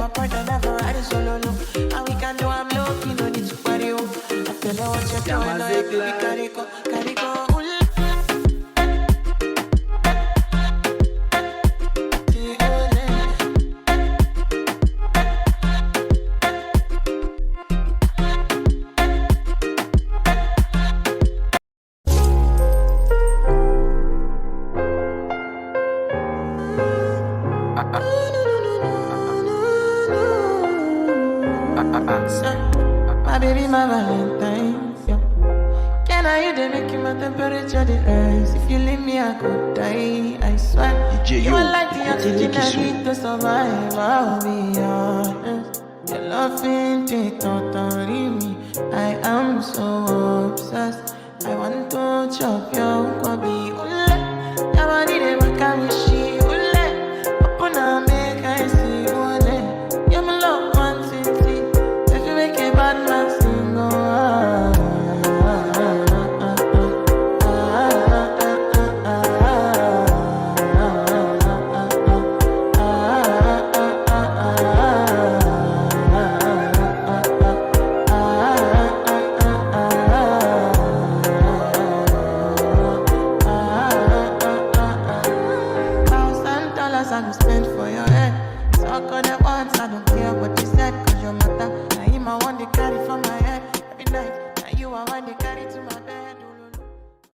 my partner, never ride it solo, no. And we can do I'm lucky, no need to party, oh. I feel like what you're doing, no, every week, carry go, carry go. My baby, my Valentine, yeah. Can I hear them making my temperature the rise? If you leave me, I could die, I swear. You are like the oxygen I need to survive, I'll be honest. Your loving take totally me. I am so obsessed. I want to chop your kwabi. Your body, they make a wish.